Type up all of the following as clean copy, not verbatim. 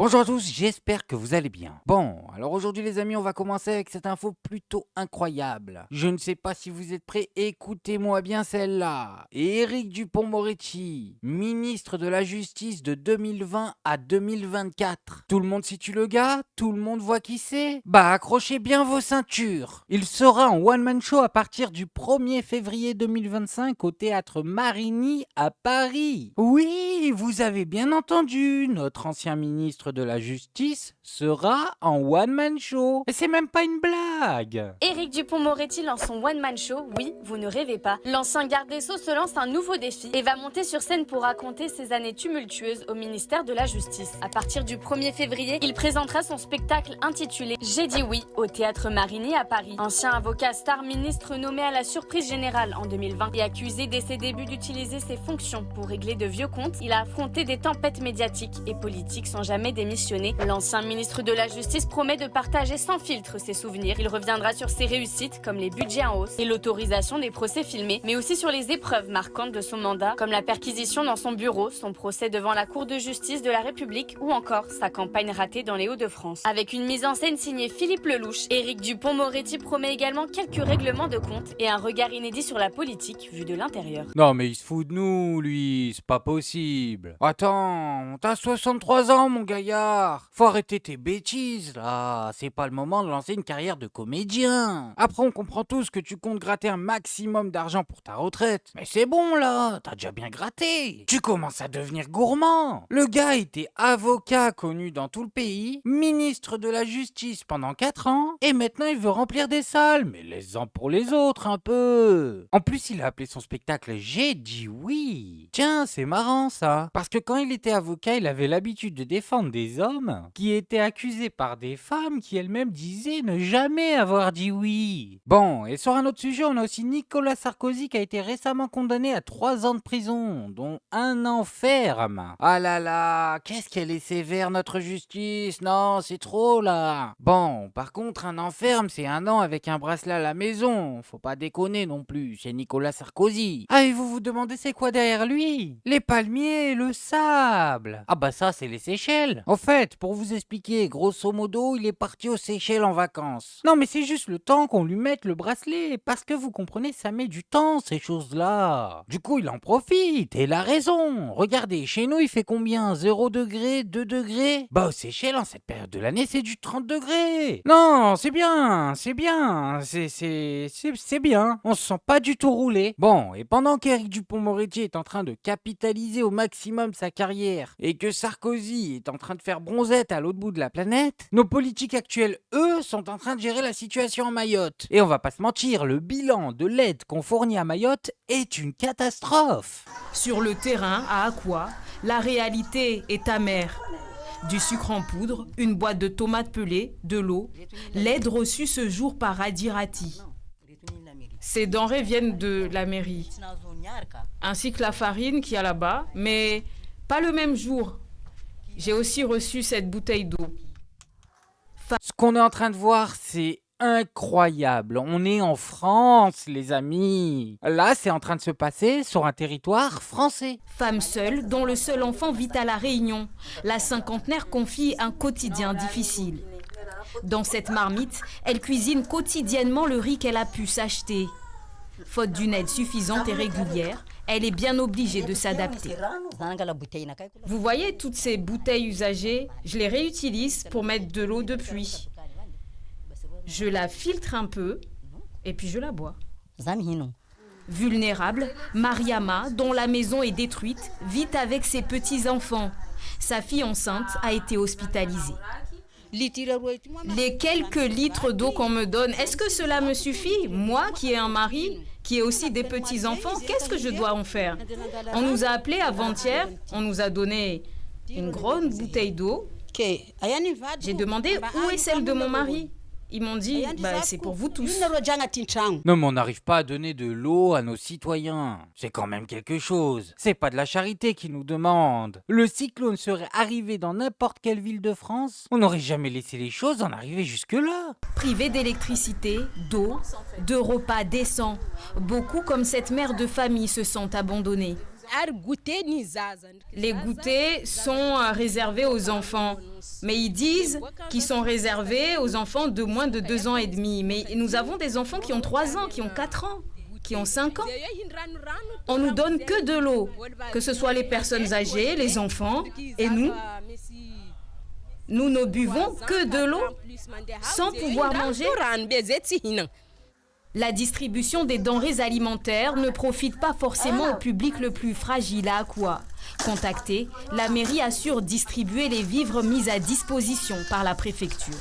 Bonjour à tous, j'espère que vous allez bien. Bon, alors aujourd'hui les amis, on va commencer avec cette info plutôt incroyable. Je ne sais pas si vous êtes prêts, écoutez-moi bien celle-là. Éric Dupond-Moretti, ministre de la Justice de 2020 à 2024. Tout le monde situe le gars? Tout le monde voit qui c'est? Bah accrochez bien vos ceintures. Il sera en one-man show à partir du 1er février 2025 au théâtre Marigny à Paris. Oui, vous avez bien entendu, notre ancien ministre de la Justice sera en one-man show. Et c'est même pas une blague. Éric Dupond-Moretti lance son one-man show, oui, vous ne rêvez pas. L'ancien garde des Sceaux se lance un nouveau défi et va monter sur scène pour raconter ses années tumultueuses au ministère de la Justice. À partir du 1er février, il présentera son spectacle intitulé « J'ai dit oui » au théâtre Marigny à Paris. Ancien avocat star ministre nommé à la surprise générale en 2020 et accusé dès ses débuts d'utiliser ses fonctions pour régler de vieux comptes, il a affronté des tempêtes médiatiques et politiques sans jamais démissionner. L'ancien ministre de la Justice promet de partager sans filtre ses souvenirs. Il reviendra sur ses réussites comme les budgets en hausse et l'autorisation des procès filmés, mais aussi sur les épreuves marquantes de son mandat, comme la perquisition dans son bureau, son procès devant la Cour de justice de la République ou encore sa campagne ratée dans les Hauts-de-France. Avec une mise en scène signée Philippe Lelouch, Éric Dupond-Moretti promet également quelques règlements de compte et un regard inédit sur la politique vu de l'intérieur. Non mais il se fout de nous, lui, c'est pas possible. Attends, t'as 63 ans mon gaillard. Faut arrêter tes bêtises là, c'est pas le moment de lancer une carrière de comédien. Après on comprend tous que tu comptes gratter un maximum d'argent pour ta retraite. Mais c'est bon là, t'as déjà bien gratté. Tu commences à devenir gourmand. Le gars était avocat connu dans tout le pays, ministre de la Justice pendant 4 ans, et maintenant il veut remplir des salles. Mais laisse-en pour les autres un peu. En plus il a appelé son spectacle J'ai dit oui. Tiens, c'est marrant ça. Parce que quand il était avocat, il avait l'habitude de défendre des hommes qui étaient accusés par des femmes qui elles-mêmes disaient ne jamais avoir dit oui. Bon, et sur un autre sujet, on a aussi Nicolas Sarkozy qui a été récemment condamné à 3 ans de prison, dont 1 an ferme. Ah là là, qu'est-ce qu'elle est sévère notre justice. Non, c'est trop là. Bon, par contre, 1 an ferme, c'est 1 an avec un bracelet à la maison. Faut pas déconner non plus, c'est Nicolas Sarkozy. Ah, et vous vous demandez c'est quoi derrière lui? Les palmiers, le sable. Ah bah ça, c'est les Seychelles. En fait, pour vous expliquer, grosso modo, il est parti aux Seychelles en vacances. Non mais c'est juste le temps qu'on lui mette le bracelet, parce que vous comprenez, ça met du temps ces choses-là. Du coup, il en profite, et il a raison. Regardez, chez nous, il fait combien? 0 degré, 2 degrés? Bah aux Seychelles, en cette période de l'année, c'est du 30 degrés. Non, c'est bien, c'est bien, c'est bien. On se sent pas du tout roulé. Bon, et pendant qu'Éric Dupond-Moretti est en train de capitaliser au maximum sa carrière, et que Sarkozy est en train de faire bronzette à l'autre bout de la planète, nos politiques actuels, eux, sont en train de gérer la situation à Mayotte. Et on va pas se mentir, le bilan de l'aide qu'on fournit à Mayotte est une catastrophe. Sur le terrain, à Aqua, la réalité est amère. Du sucre en poudre, une boîte de tomates pelées, de l'eau, l'aide reçue ce jour par Adirati. Ces denrées viennent de la mairie, ainsi que la farine qu'il y a là-bas, mais pas le même jour. J'ai aussi reçu cette bouteille d'eau. Ce qu'on est en train de voir, c'est incroyable. On est en France, les amis. Là, c'est en train de se passer sur un territoire français. Femme seule, dont le seul enfant vit à La Réunion, la cinquantenaire confie un quotidien difficile. Dans cette marmite, elle cuisine quotidiennement le riz qu'elle a pu s'acheter. Faute d'une aide suffisante et régulière, elle est bien obligée de s'adapter. Vous voyez toutes ces bouteilles usagées, je les réutilise pour mettre de l'eau de pluie. Je la filtre un peu et puis je la bois. Vulnérable, Mariama, dont la maison est détruite, vit avec ses petits-enfants. Sa fille enceinte a été hospitalisée. Les quelques litres d'eau qu'on me donne, est-ce que cela me suffit? Moi qui ai un mari, qui ai aussi des petits-enfants, qu'est-ce que je dois en faire? On nous a appelés avant-hier, on nous a donné une grande bouteille d'eau. J'ai demandé où est celle de mon mari. Ils m'ont dit, c'est pour vous tous. Non mais on n'arrive pas à donner de l'eau à nos citoyens. C'est quand même quelque chose. C'est pas de la charité qu'ils nous demandent. Le cyclone serait arrivé dans n'importe quelle ville de France. On n'aurait jamais laissé les choses en arriver jusque-là. Privés d'électricité, d'eau, de repas décents. Beaucoup comme cette mère de famille se sentent abandonnés. Les goûters sont réservés aux enfants. Mais ils disent qu'ils sont réservés aux enfants de moins de 2 ans et demi. Mais nous avons des enfants qui ont 3 ans, qui ont 4 ans, qui ont 5 ans. On nous donne que de l'eau, que ce soit les personnes âgées, les enfants et nous. Nous ne buvons que de l'eau sans pouvoir manger. La distribution des denrées alimentaires ne profite pas forcément au public le plus fragile à Akwa. Contactée, la mairie assure distribuer les vivres mis à disposition par la préfecture.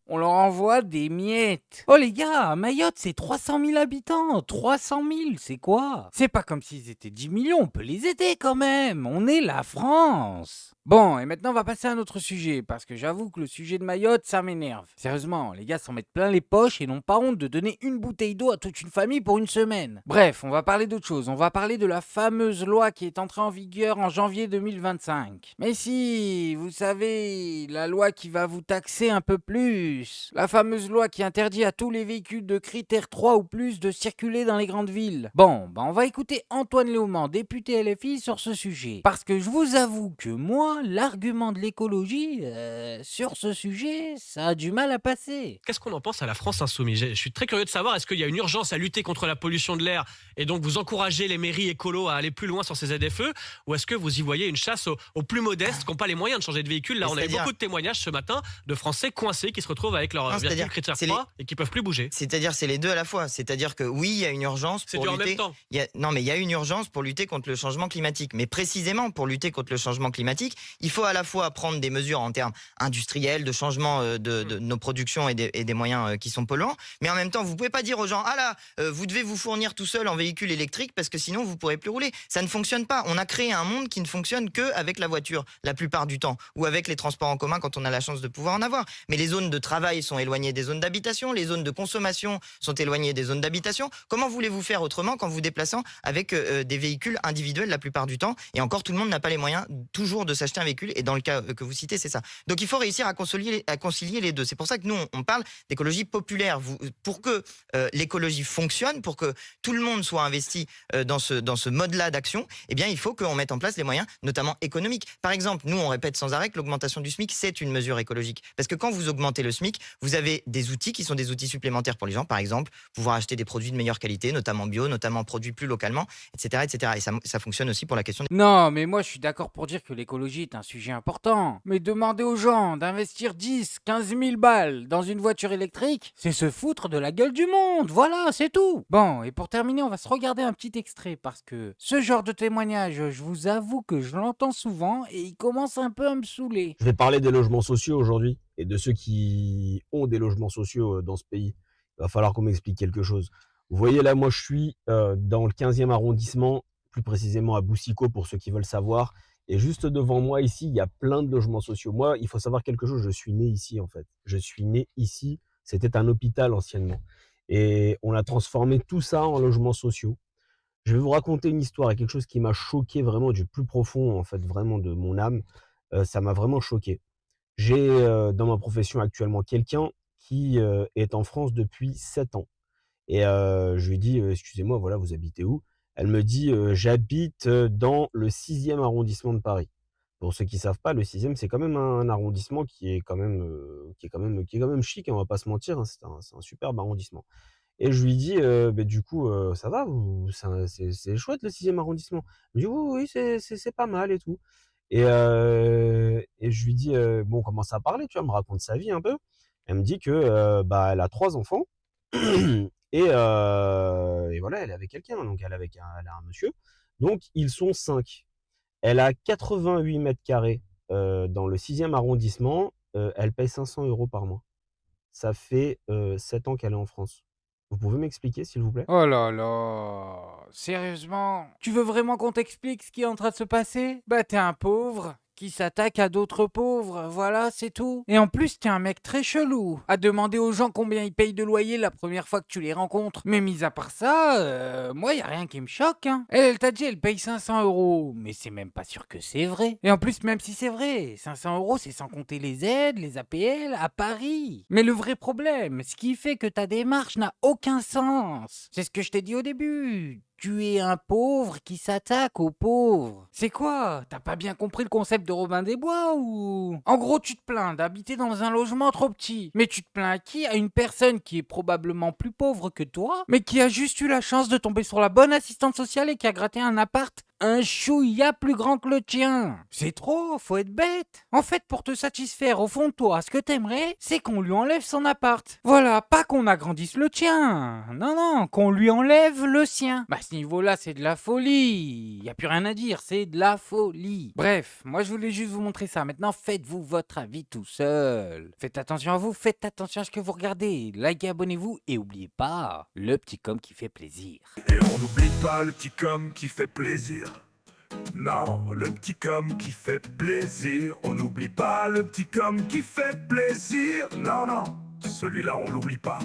On leur envoie des miettes. Oh les gars, Mayotte c'est 300 000 habitants. 300 000, c'est quoi? C'est pas comme s'ils étaient 10 millions, on peut les aider quand même. On est la France. Bon, et maintenant on va passer à un autre sujet, parce que j'avoue que le sujet de Mayotte, ça m'énerve. Sérieusement, les gars s'en mettent plein les poches et n'ont pas honte de donner une bouteille d'eau à toute une famille pour une semaine. Bref, on va parler d'autre chose. On va parler de la fameuse loi qui est entrée en vigueur en janvier 2025. Mais si, vous savez, la loi qui va vous taxer un peu plus. La fameuse loi qui interdit à tous les véhicules de critère 3 ou plus de circuler dans les grandes villes. Bon, on va écouter Antoine Léaumont, député LFI, sur ce sujet. Parce que je vous avoue que moi, l'argument de l'écologie, sur ce sujet, ça a du mal à passer. Qu'est-ce qu'on en pense à la France insoumise? Je suis très curieux de savoir, est-ce qu'il y a une urgence à lutter contre la pollution de l'air et donc vous encouragez les mairies écolos à aller plus loin sur ces ZFE, ou est-ce que vous y voyez une chasse aux plus modestes qui n'ont pas les moyens de changer de véhicule? Là, on a eu beaucoup de témoignages ce matin de Français coincés qui se retrouvent avec leur véhicule critère 3 et qui peuvent plus bouger. C'est-à-dire, c'est les deux à la fois. C'est-à-dire que oui, il y a une urgence pour lutter. C'est du en même temps. Non, mais il y a une urgence pour lutter contre le changement climatique. Mais précisément pour lutter contre le changement climatique, il faut à la fois prendre des mesures en termes industriels, de changement de nos productions et des moyens qui sont polluants. Mais en même temps, vous pouvez pas dire aux gens, vous devez vous fournir tout seul en véhicule électrique parce que sinon vous pourrez plus rouler. Ça ne fonctionne pas. On a créé un monde qui ne fonctionne que avec la voiture la plupart du temps, ou avec les transports en commun quand on a la chance de pouvoir en avoir. Mais les zones de travail sont éloignées des zones d'habitation, les zones de consommation sont éloignées des zones d'habitation. Comment voulez-vous faire autrement quand vous déplaçant avec des véhicules individuels la plupart du temps? Et encore, tout le monde n'a pas les moyens toujours de s'acheter un véhicule. Et dans le cas que vous citez, c'est ça. Donc il faut réussir à concilier les deux. C'est pour ça que nous, on parle d'écologie populaire. Pour que l'écologie fonctionne, pour que tout le monde soit investi dans ce mode-là d'action, eh bien, il faut qu'on mette en place les moyens, notamment économiques. Par exemple, nous, on répète sans arrêt que l'augmentation du SMIC, c'est une mesure écologique. Parce que quand vous augmentez le SMIC, vous avez des outils qui sont des outils supplémentaires pour les gens. Par exemple, pouvoir acheter des produits de meilleure qualité, notamment bio, notamment produits plus localement, etc. etc. Et ça fonctionne aussi pour la question. Non, mais moi, je suis d'accord pour dire que l'écologie est un sujet important. Mais demander aux gens d'investir 10, 15 000 balles dans une voiture électrique, c'est se foutre de la gueule du monde. Voilà, c'est tout. Bon, et pour terminer, on va se regarder un petit extrait parce que ce genre de témoignage, je vous avoue que je l'entends souvent et il commence un peu à me saouler. Je vais parler des logements sociaux aujourd'hui et de ceux qui ont des logements sociaux dans ce pays. Il va falloir qu'on m'explique quelque chose. Vous voyez là, moi je suis dans le 15e arrondissement, plus précisément à Boussicot pour ceux qui veulent savoir. Et juste devant moi ici, il y a plein de logements sociaux. Moi, il faut savoir quelque chose, je suis né ici en fait. Je suis né ici, c'était un hôpital anciennement. Et on a transformé tout ça en logements sociaux. Je vais vous raconter une histoire et quelque chose qui m'a choqué vraiment du plus profond en fait, vraiment de mon âme. Ça m'a vraiment choqué. J'ai dans ma profession actuellement quelqu'un qui est en France depuis 7 ans. Et je lui dis: «Excusez-moi, voilà, vous habitez où?» Elle me dit: «J'habite dans le 6e arrondissement de Paris». Pour ceux qui savent pas, le 6e, c'est quand même un arrondissement qui est quand même, chic, hein, on va pas se mentir, hein, c'est un superbe arrondissement. Et je lui dis: «Beh, du coup, ça va, vous c'est chouette le 6e arrondissement?» Elle me dit: «Oui, oui, c'est pas mal et tout». Et je lui dis: «Bon, on commence à parler, tu vois?» Elle me raconte sa vie un peu. Elle me dit que, elle a 3 enfants et voilà, elle est avec quelqu'un, donc elle a un monsieur. Donc ils sont 5. Elle a 88 mètres carrés dans le 6e arrondissement. Elle paye 500 € par mois. Ça fait 7 ans qu'elle est en France. Vous pouvez m'expliquer, s'il vous plaît? Oh là là, sérieusement? Tu veux vraiment qu'on t'explique ce qui est en train de se passer? Bah t'es un pauvre qui s'attaque à d'autres pauvres, voilà, c'est tout. Et en plus, t'es un mec très chelou, à demander aux gens combien ils payent de loyer la première fois que tu les rencontres. Mais mis à part ça, moi, y a rien qui me choque, hein. Elle t'a dit, elle paye 500 €, mais c'est même pas sûr que c'est vrai. Et en plus, même si c'est vrai, 500 €, c'est sans compter les aides, les APL, à Paris. Mais le vrai problème, ce qui fait que ta démarche n'a aucun sens, c'est ce que je t'ai dit au début. tu es un pauvre qui s'attaque aux pauvres. C'est quoi? T'as pas bien compris le concept de Robin des Bois ou... En gros, tu te plains d'habiter dans un logement trop petit. Mais tu te plains à qui? À une personne qui est probablement plus pauvre que toi, mais qui a juste eu la chance de tomber sur la bonne assistante sociale et qui a gratté un appart un chouïa plus grand que le tien. C'est trop, faut être bête. En fait, pour te satisfaire au fond de toi, ce que t'aimerais, c'est qu'on lui enlève son appart. Voilà, pas qu'on agrandisse le tien. Non, qu'on lui enlève le sien. Bah, à ce niveau-là, c'est de la folie. Y a plus rien à dire, c'est de la folie. Bref, moi je voulais juste vous montrer ça. Maintenant, faites-vous votre avis tout seul. Faites attention à vous, faites attention à ce que vous regardez. Likez, abonnez-vous et oubliez pas, le petit com qui fait plaisir. Et on n'oublie pas le petit com qui fait plaisir. Non, le petit com qui fait plaisir. On n'oublie pas le petit com qui fait plaisir. Non, celui-là on l'oublie pas.